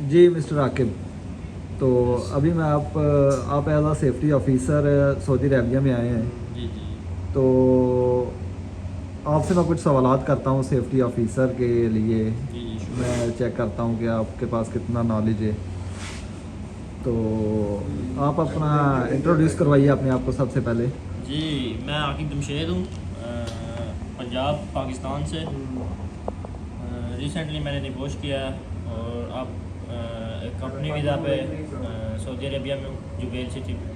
जी mister Aqib, तो अभी मैं आप as a safety officer Saudi Arabia में आए हैं। जी जी तो आपसे मैं कुछ सवालात करता हूँ सेफ्टी ऑफिसर के लिए। जी जी मैं शुक्रिया। चेक करता हूँ कि आपके पास कितना नॉलेज है। तो आप अपना इंट्रोड्यूस करवाइए अपने आप को सबसे पहले। जी मैं आकिब जमशेद हूँ, पंजाब पाकिस्तान से। रिसेंटली मैंने डिवोर्स किया है और अब एक कंपनी वीज़ा पे सऊदी अरेबिया में हूँ, जुबैल सिटी में।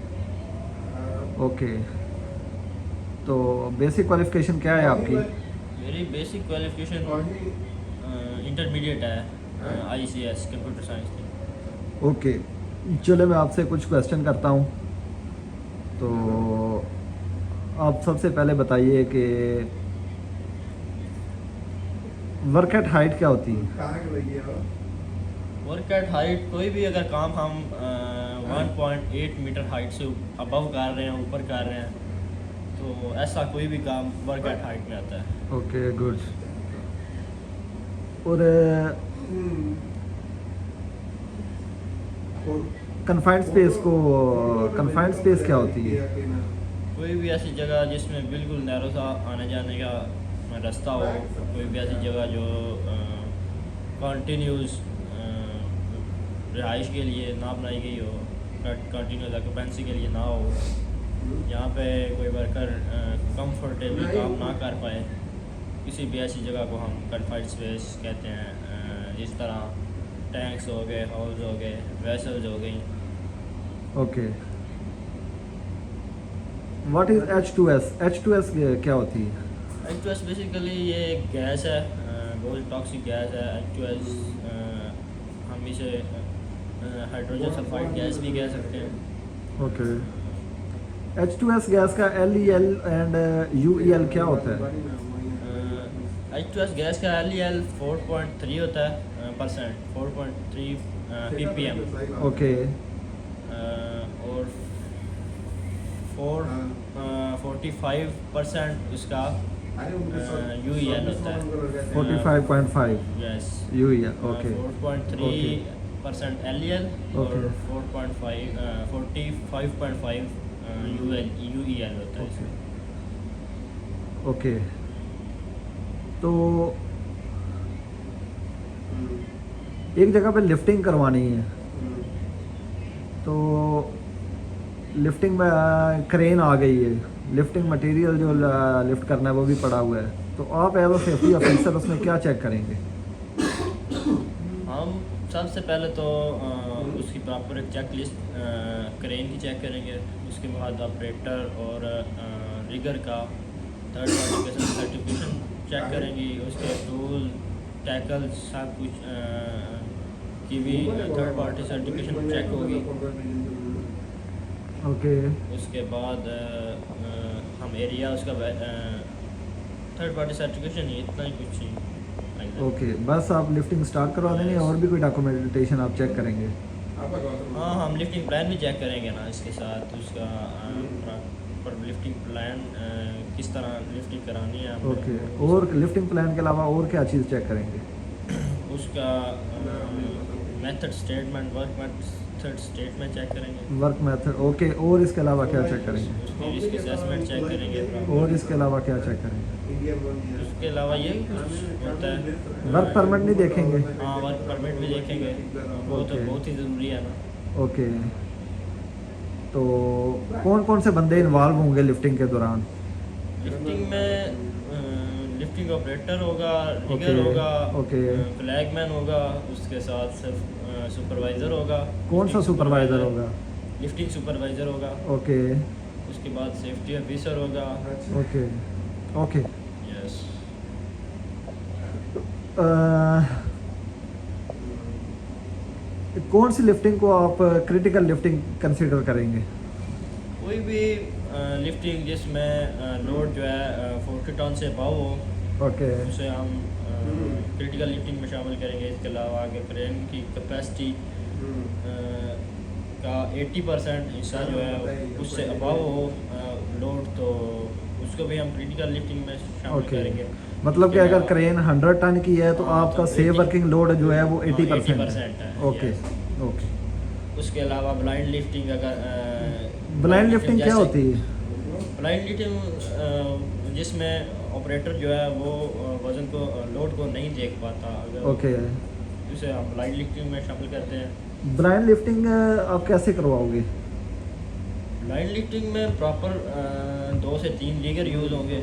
ओके, तो बेसिक क्वालिफ़िकेशन क्या है आपकी? मेरी बेसिक क्वालिफिकेशन इंटरमीडिएट है, ICS कंप्यूटर साइंस की। ओके, चलो मैं आपसे कुछ क्वेश्चन करता हूँ। तो आप सबसे पहले बताइए कि वर्क एट हाइट क्या होती है? वर्क एट हाइट, कोई भी अगर काम हम 1.8 मीटर हाइट से अबव कर रहे हैं, ऊपर कर रहे हैं, तो ऐसा कोई भी काम वर्क एट हाइट में आता है। Okay good. और कन्फाइंड स्पेस क्या होती है? कोई भी ऐसी जगह जिसमें बिल्कुल नैरो सा आने जाने का रास्ता हो, कोई भी ऐसी जगह जो कंटिन्यूस रिहाइश के लिए ना बनाई गई हो, कंटिन्यूस ऑक्यूपेंसी के लिए ना हो, यहाँ पे कोई वर्कर कंफर्टेबली काम ना कर पाए, किसी भी ऐसी जगह को हम कन्फाइंड स्पेस कहते हैं। जिस तरह टैंक्स हो गए, हाउस हो गए, वेसल्स हो गई। Okay, what is H2S? H2S क्या होती है? H2S बेसिकली ये एक गैस है, बहुत टॉक्सिक गैस है। H2S हम इसे हाइड्रोजन सल्फाइड गैस भी कह सकते हैं। ओके, H2S गैस का LEL एंड UEL क्या होता है? H2S गैस का LEL 4.3 होता है परसेंट, 4.3 ppm। ओके, और 45% उसका UEL होता है। 45.5 यस, UEL। ओके 4.3% LEL और ओके 4.5 45.5 UEL होता है ओके इसमें। ओके, तो एक जगह पे लिफ्टिंग करवानी है, तो लिफ्टिंग में क्रेन आ गई है, लिफ्टिंग मटेरियल जो लिफ्ट करना है वो भी पड़ा हुआ है, तो आप एज अ सेफ्टी ऑफिसर उसमें क्या चेक करेंगे? हम सबसे पहले तो उसकी प्रॉपर एक चेक लिस्ट क्रेन की चेक करेंगे। उसके बाद ऑपरेटर और रिगर का थर्ड पार्टी के साथ सर्टिफिकेशन चेक करेंगे। उसके टूल, टैकल, सब कुछ की भी थर्ड पार्टी सर्टिफिकेशन चेक होगी। ओके उसके बाद हम एरिया उसका थर्ड पार्टी सर्टिफिकेशन ही, इतना ही कुछ ही लाइक दैट। ओके, बस आप लिफ्टिंग स्टार्ट करवा देंगे, यस। और भी कोई डॉक्यूमेंटेशन आप चेक करेंगे? हाँ, हम लिफ्टिंग प्लान भी चेक करेंगे ना इसके साथ, उसका पर लिफ्टिंग प्लान किस तरह लिफ्टिंग करानी है हमने ओके, किस। और लिफ्टिंग प्लान के अलावा और क्या चीज़ चेक करेंगे? उसका method statement, work method statement check करेंगे। वर्क मेथड, ओके, और इसके अलावा क्या चेक करेंगे? उसकी रिस्क असेसमेंट चेक करेंगे और प्रॉपर। इसके अलावा क्या चेक करेंगे? उसके अलावा यही कुछ होता है। वर्क परमिट नहीं देखेंगे? हाँ, वर्क परमिट भी देखेंगे, वो तो ओके बहुत ही ज़रूरी है ना। ओके, तो कौन कौन से बंदे इन्वॉल्व होंगे लिफ्टिंग के दौरान? लिफ्टिंग में लिफ्टिंग ऑपरेटर होगा, ओके रिगर होगा, ओके, फ्लैगमैन होगा, उसके साथ सिर्फ सुपरवाइज़र होगा। कौन सा लिफ्टिंग सुपरवाइज़र सुपरवाइज़र, होगा? लिफ्टिंग सुपरवाइज़र होगा। ओके उसके बाद सेफ्टी ऑफिसर होगा। Okay okay, yes. कौन सी लिफ्टिंग को आप क्रिटिकल लिफ्टिंग कंसीडर करेंगे? कोई भी लिफ्टिंग जिसमें लोड जो है 40 टन से अबव हो, ओके उसे हम क्रिटिकल लिफ्टिंग में शामिल करेंगे। इसके अलावा आगे क्रेन की कैपेसिटी का 80% हिस्सा जो है उससे अबव हो लोड, तो उसको भी हम क्रिटिकल लिफ्टिंग में शामिल ओके, करेंगे। मतलब कि उसके अगर अलावा- क्रेन 100 टन की है तो हाँ, आपका तो सेव 80 वर्किंग लोड जो है वो हाँ, 80% 80% है, ओके yes। ओके। उसके अलावा ब्लाइंड लिफ्टिंग अगर ब्लाइंड लिफ्टिंग क्या होती है? ब्लाइंड लिफ्टिंग जिसमें ऑपरेटर जो है वो वज़न को लोड को नहीं देख पाता, अगर ओके, उसे हम ब्लाइंड लिफ्टिंग में शामिल करते हैं। ब्लाइंड लिफ्टिंग आप कैसे करवाओगे? ब्लाइंड लिफ्टिंग में प्रॉपर 2 से 3 लीगर यूज़ होंगे।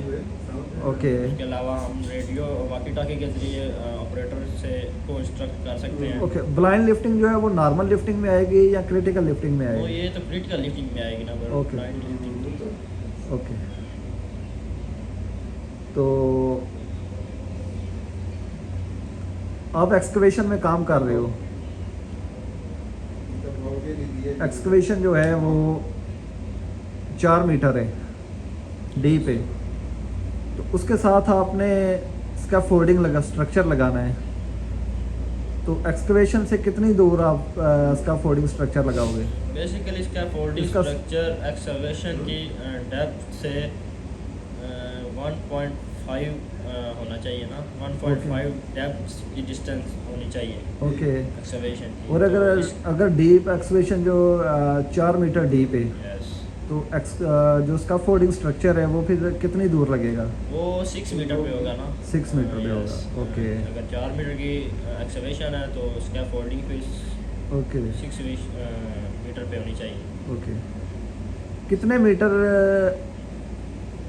ओके उसके अलावा हम रेडियो वॉकी टॉकी के ज़रिए ऑपरेटर से को इंस्ट्रक्ट कर सकते हैं। ओके, ब्लाइंड लिफ्टिंग जो है वो नॉर्मल लिफ्टिंग में आएगी या क्रिटिकल लिफ्टिंग में तो आएगी? ये तो क्रिटिकल लिफ्टिंग में आएगी ना, ओके। Blind lifting. ओके, तो आप एक्सकवेशन में काम कर रहे हो, एक्सकवेशन जो है वो 4 मीटर है डीप है, तो उसके साथ आपने स्कैफोल्डिंग लगा स्ट्रक्चर लगाना है, तो एक्सकवेशन से कितनी दूर आप स्कैफोल्डिंग स्ट्रक्चर लगाओगे? बेसिकली इसका फोल्डिंग इसका- स्ट्रक्चर एक्सकवेशन की डेप्थ से 1.5 होना चाहिए ना, 1.5 डेप्थ की डिस्टेंस होनी चाहिए ओके, एक्सकवेशन की। और तो अगर डीप एक्सकवेशन जो 4 मीटर डीप है, यस, तो जो स्कैफोल्डिंग स्ट्रक्चर है वो फिर कितनी दूर लगेगा? वो 6 मीटर पे होगा ना। 6 मीटर पे Yes, होगा, ओके अगर 4 मीटर की एक्सकवेशन है तो उसका फोल्डिंग पे ओके 6 मीटर पे होनी चाहिए। ओके। कितने मीटर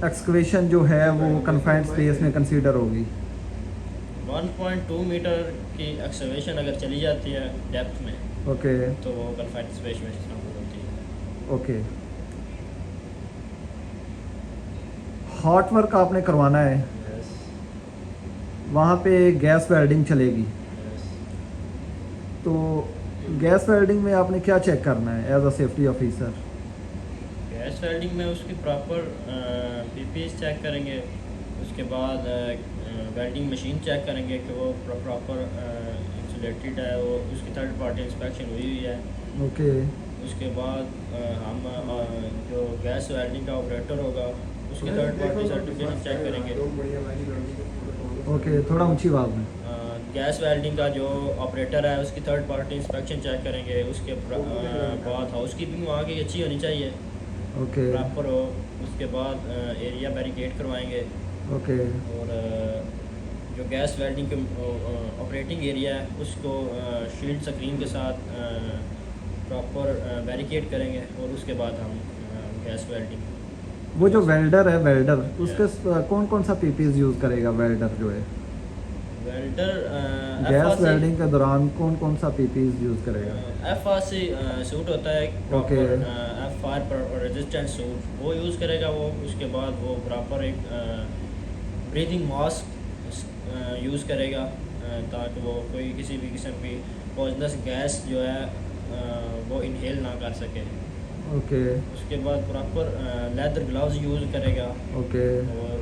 एक्सकवेशन जो है वो कन्फाइंड स्पेस में कंसीडर होगी? 1.2 मीटर की एक्सकवेशन अगर चली जाती है डेप्थ में ओके तो वो कन्फाइंड स्पेस में शामिल होती है। ओके। हॉट वर्क आपने करवाना है, यस, वहाँ पे गैस वेल्डिंग चलेगी, यस। तो गैस वेल्डिंग में आपने क्या चेक करना है as a safety officer? Gas welding में उसकी प्रॉपर पीपीएस चेक करेंगे। उसके बाद वेल्डिंग मशीन चेक करेंगे कि वो प्रॉपर इंसुलेटेड है, वो उसकी थर्ड पार्टी इंस्पेक्शन हुई हुई है। ओके उसके बाद हम जो गैस वेल्डिंग का ऑपरेटर होगा उसकी थर्ड पार्टी सर्टिफिकेशन चेक करेंगे। ओके, थोड़ा ऊंची आवाज़ में। गैस वेल्डिंग का जो ऑपरेटर है उसकी थर्ड पार्टी इंस्पेक्शन चेक करेंगे। उसके बाद हाउस कीपिंग वहाँ की अच्छी होनी चाहिए, ओके प्रॉपर हो। उसके बाद एरिया बैरिकेड करवाएंगे, ओके और जो गैस वेल्डिंग के ऑपरेटिंग एरिया है उसको शील्ड स्क्रीन के साथ प्रॉपर बैरिकेड करेंगे, और उसके बाद हम गैस वेल्डिंग। वो जो वेल्डर है, वेल्डर उसके कौन कौन सा पीपीएस यूज़ करेगा वेल्डर जो है? वेल्डर गैस वेल्डिंग के दौरान कौन कौन सा पीपीएस यूज़ करेगा? FRC सूट होता है okay. Proper fire resistant suit, वो यूज़ करेगा वो। उसके बाद वो प्रॉपर एक ब्रीथिंग मास्क यूज़ करेगा, ताकि वो कोई किसी भी किस्म की पॉइजनस गैस जो है वो इनहेल ना कर सके। ओके उसके बाद प्रॉपर लेदर ग्लव्स यूज़ करेगा, ओके और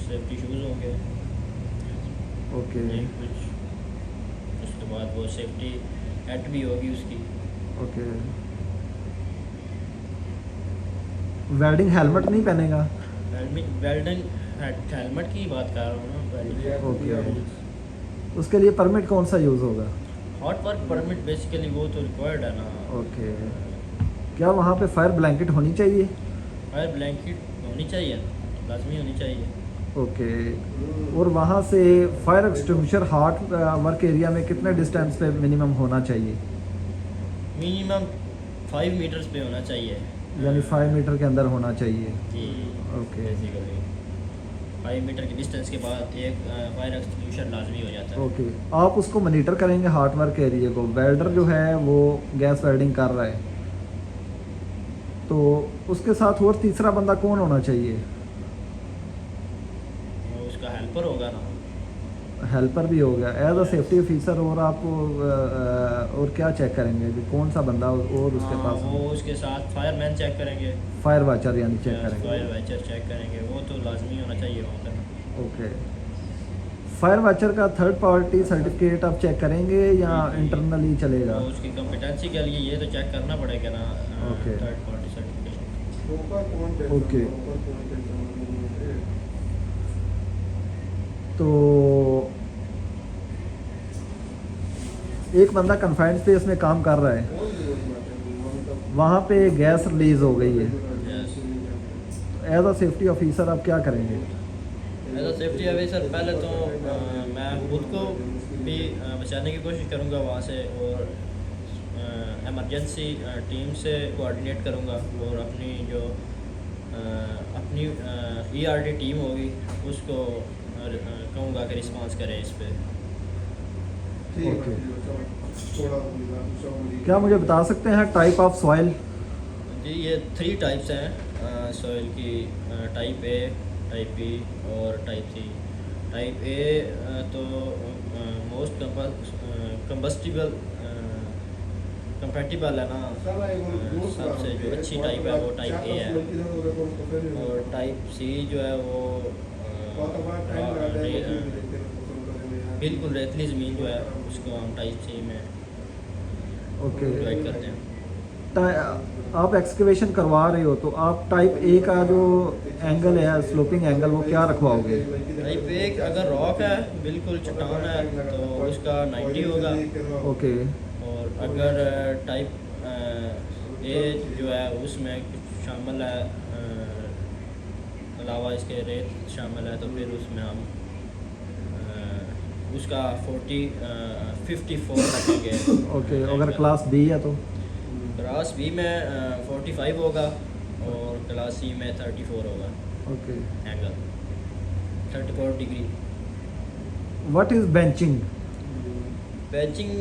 सेफ्टी शूज़ होंगे। ओके ये कुछ उसके बाद वो सेफ्टी हैट भी होगी उसकी। ओके। वेल्डिंग हेलमेट नहीं पहनेगा? वेल्डिंग हेलमेट की बात कर रहा हूँ ना, वेल्डिंग। ओके, उसके लिए परमिट कौन सा यूज़ होगा? हॉट वर्क परमिट बेसिकली वो तो रिक्वायर्ड है ना। ओके, क्या वहाँ पे फायर ब्लैंकेट होनी चाहिए? फायर ब्लैंकेट होनी चाहिए ना, लाजमी होनी चाहिए। ओके, और वहाँ से fire extinguisher hot work area में कितने डिस्टेंस पे मिनिमम होना चाहिए? मिनिमम 5 मीटर्स पे होना चाहिए, यानी 5 मीटर के अंदर होना चाहिए। जी। ओके। बेसिकली 5 मीटर की डिस्टेंस के बाद एक फायर एक्सटिंग्विशर लाजमी हो जाता है। ओके, आप उसको मॉनिटर करेंगे हॉट वर्क एरिया को। वेल्डर जो है वो गैस वेल्डिंग कर रहा है, तो उसके साथ और तीसरा बंदा कौन होना चाहिए? वो उसका हेल्पर होगा ना। हेल्पर भी हो गया एज अ सेफ्टी ऑफिसर। और आप और क्या चेक करेंगे कि कौन सा बंदा और उसके हाँ, पास? वो उसके साथ फायरमैन चेक करेंगे, फायर वाचर यानी चेक फायर करेंगे। वाचर चेक करेंगे, वो तो लाजमी होना चाहिए वहाँ पर। ओके, फायर वाचर का थर्ड पार्टी सर्टिफिकेट आप चेक करेंगे या इंटरनली चलेगा? तो उसकी कॉम्पिटेंसी के लिए ये तो चेक करना पड़ेगा ना, okay. Third party certification. Okay. तो एक बंदा कन्फाइंड स्पेस में काम कर रहा है, वहाँ पे गैस रिलीज हो गई है, yes. As a safety officer आप क्या करेंगे? एज अ सेफ्टी ऑफिसर पहले तो मैं खुद को भी बचाने की कोशिश करूँगा वहाँ से, और एमरजेंसी टीम से कोऑर्डिनेट करूँगा, और अपनी जो अपनी ERD टीम होगी उसको कहूँगा कि रिस्पांस करें इस पे। ओके। क्या मुझे बता सकते हैं टाइप ऑफ सॉइल? जी, ये 3 टाइप्स हैं सॉइल की, टाइप A, टाइप B और टाइप C। टाइप A तो मोस्ट कंबस्टिबल कंपैटिबल है ना, सबसे जो अच्छी टाइप है वो टाइप A है, और टाइप C जो है वो बिल्कुल रेतली ज़मीन जो है उसको हम टाइप C में ओके। डिवाइड करते हैं। आप एक्सकवेशन करवा रहे हो तो आप टाइप ए का जो एंगल है, स्लोपिंग एंगल, वो क्या रखवाओगे? टाइप A अगर रॉक है, बिल्कुल चट्टान है, तो उसका 90 होगा, ओके। और अगर टाइप A जो है उसमें कुछ शामिल है, अलावा इसके रेत शामिल है, तो फिर उसमें हम उसका 54 रखेंगे। ओके, अगर क्लास बी है तो? क्लास B में 45 होगा, और क्लास C में 34 होगा okay. Angle, 34 degree. What is benching? Benching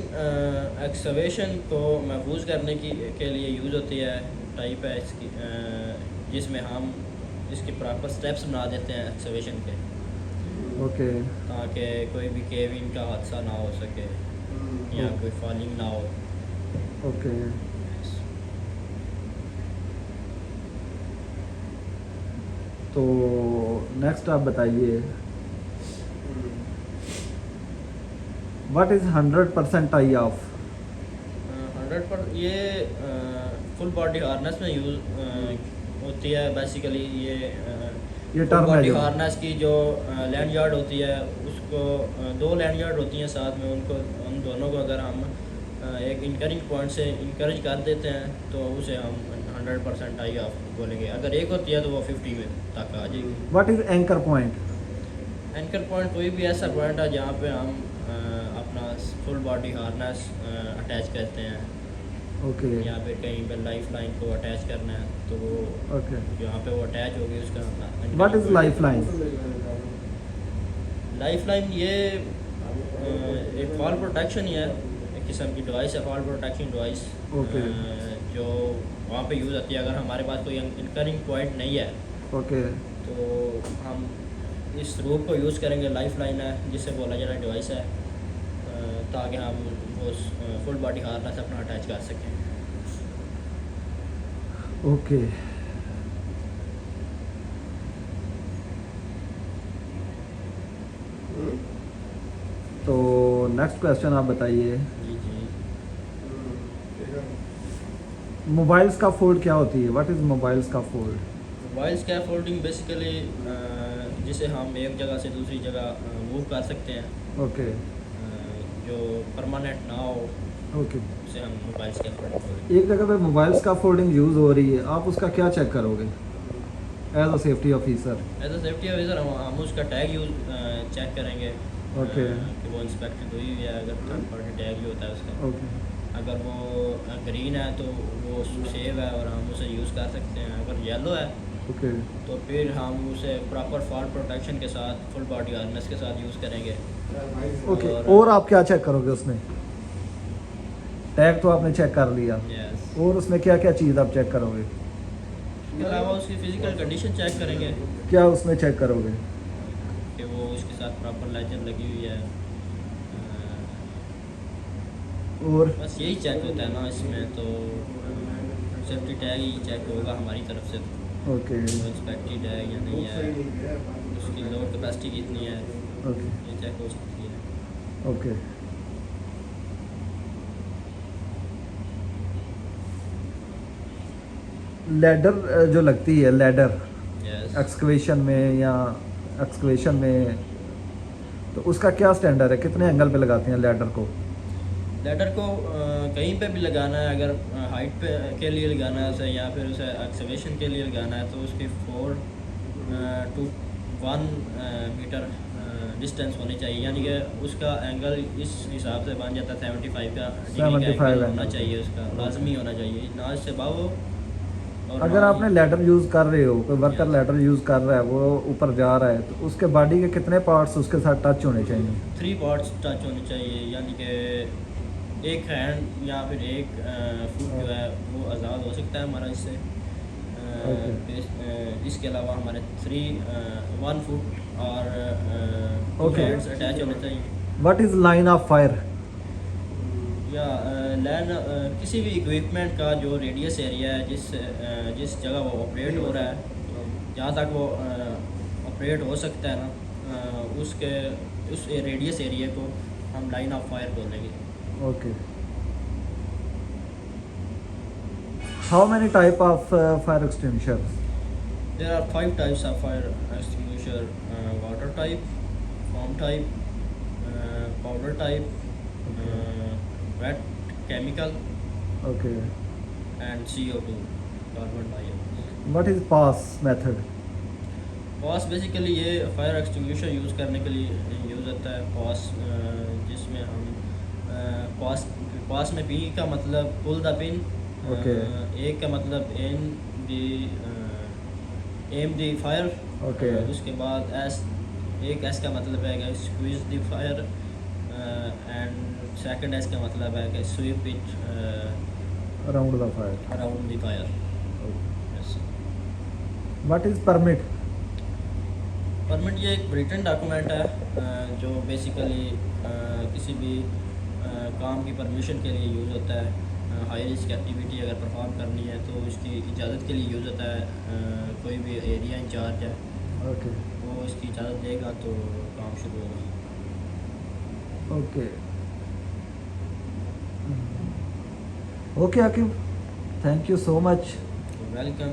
excavation को महफूज करने के लिए यूज़ होती है, टाइप है इसकी, जिसमें हम इसके प्रॉपर स्टेप्स बना देते हैं एक्सकवेशन के, ओके। ताकि कोई भी केविंग का हादसा ना हो सके या कोई फॉलिंग ना हो। ओके। तो नेक्स्ट आप बताइए, व्हाट इज़ 100% टाई ऑफ? 100 पर ये फुल बॉडी हार्नेस में यूज़ होती है बेसिकली। ये ये फुल टर्म है बॉडी जो? हार्नेस की जो लैंड यार्ड होती है, उसको 2 लैंड यार्ड होती हैं साथ में, उनको उन दोनों को अगर हम एक इंकरिंग पॉइंट से इंकरेज कर देते हैं तो उसे हम 100% टाई ऑफ बोलेंगे। अगर एक होती है तो वो 50 में तक आ जाएगी। What is anchor point? Anchor point कोई भी ऐसा पॉइंट है जहाँ पे हम अपना फुल बॉडी हार्नेस अटैच करते हैं, ओके। या फिर कहीं पे लाइफ लाइन को अटैच करना है, तो वो ओके। जहाँ पे वो अटैच होगी उसका what is life line? Life line ये एक फॉल प्रोटेक्शन ही है, एक किस्म की डिवाइस है, फॉल प्रोटेक्शन डिवाइस, ओके। जो वहाँ पे यूज़ होती है। अगर हमारे पास कोई इनकरिंग पॉइंट नहीं है ओके। तो हम इस रूप को यूज़ करेंगे, लाइफ लाइन है जिसे बोला जा रहा है डिवाइस है, ताकि हम वो फुल बॉडी हार्नेस अपना अटैच कर सकें। ओके। तो नेक्स्ट क्वेश्चन आप बताइए, जी जी। मोबाइल स्कैफोल्ड क्या होती है? What is mobile scaffold? Mobile scaffolding basically जिसे हम एक जगह से दूसरी जगह मूव कर सकते हैं, ओके। जो परमानेंट ना हो, ओके। उसे हम मोबाइल स्कैफोल्डिंग बोलेंगे। एक जगह पे मोबाइल स्कैफोल्डिंग यूज़ हो रही है, आप उसका क्या चेक करोगे as a safety officer? As a safety officer हम उसका टैग यूज चेक करेंगे, ओके। कि वो इंस्पेक्टेड हुई हुई है, अगर थर्ड पार्टी टैग जो होता है उसका, ओके। अगर वो ग्रीन है तो वो सेव है और हम उसे यूज़ कर सकते हैं। अगर येलो है ओके। तो फिर हम उसे प्रॉपर फॉल प्रोटेक्शन के साथ, फुल बॉडी हार्नेस के साथ यूज़ करेंगे। ओके। और आप क्या चेक करोगे उसमें? टैग तो आपने चेक कर लिया, यस। और उसमें क्या क्या चीज़ आप चेक करोगे? इसके अलावा उसकी फ़िज़िकल कंडीशन चेक करेंगे, क्या उसमें चेक करोगे? कि वो उसके साथ प्रॉपर लेजर लगी हुई है। और बस यही चेक होता है ना इसमें, तो सेफ्टी टैग ही चेक होगा हमारी तरफ से, ओके। वो इंस्पेक्टेड है या नहीं है, उसकी लोड कैपेसिटी कितनी है, ओके। ये चेक हो सकती है। ओके। लैडर जो लगती है, लैडर यस। एक्सकवेशन में या एक्सकवेशन में, तो उसका क्या स्टैंडर्ड है, कितने एंगल पे लगाते हैं लैडर को? लैडर को कहीं पे भी लगाना है, अगर हाइट पे के लिए लगाना है उसे, या फिर उसे एक्सकवेशन के लिए लगाना है, तो उसकी 4 to 1 मीटर डिस्टेंस होनी चाहिए, यानी कि उसका एंगल इस हिसाब से बन जाता है 75 का डिग्री का 75 एंगल होना एंगल। चाहिए, उसका लाजमी होना चाहिए, ना इससे बाव हो और अगर ना आपने ही। लैडर यूज़ कर रहे हो, कोई वर्कर Yes. लैडर यूज़ कर रहा है, वो ऊपर जा रहा है, तो उसके बॉडी के कितने पार्ट्स उसके साथ टच होने चाहिए? 3 पार्ट्स टच होने चाहिए, यानी कि एक हैंड या फिर एक फुट जो है वो आज़ाद हो सकता है हमारा इससे। इसके अलावा हमारे 1 फुट और 2 Okay. हैंड्स अटैच होने चाहिए। What is line of fire? या लैन किसी भी इक्विपमेंट का जो रेडियस एरिया है, जिस जगह वो ऑपरेट हो रहा है, जहाँ तक वो ऑपरेट हो सकता है ना, उस रेडियस एरिया को हम लाइन ऑफ फायर बोलेंगे। Okay. How many type of fire extinguishers? There are 5 types of fire extinguisher: water type, foam type, powder type, wet chemical, okay. and CO2, carbon dioxide. What is PASS method? PASS basically ये fire extinguisher use करने के लिए use होता है। POS जिसमें हम POS में P का मतलब पुल द पिन, Okay. एक का मतलब एम दी फायर, Okay. उसके बाद एक एस का मतलब है squeeze the fire, and second S का मतलब है कि sweep it around the fire. Around the fire. Yes. What is permit? Permit ये एक रिटन डॉक्यूमेंट है, जो बेसिकली किसी भी काम की परमिशन के लिए यूज़ होता है। हाई रिस्क एक्टिविटी अगर परफॉर्म करनी है तो उसकी इजाज़त के लिए यूज़ होता है। कोई भी एरिया इंचार्ज है ओके। वो इसकी इजाज़त देगा तो काम शुरू होगा। Okay. Okay Aqib, thank you so much. Welcome.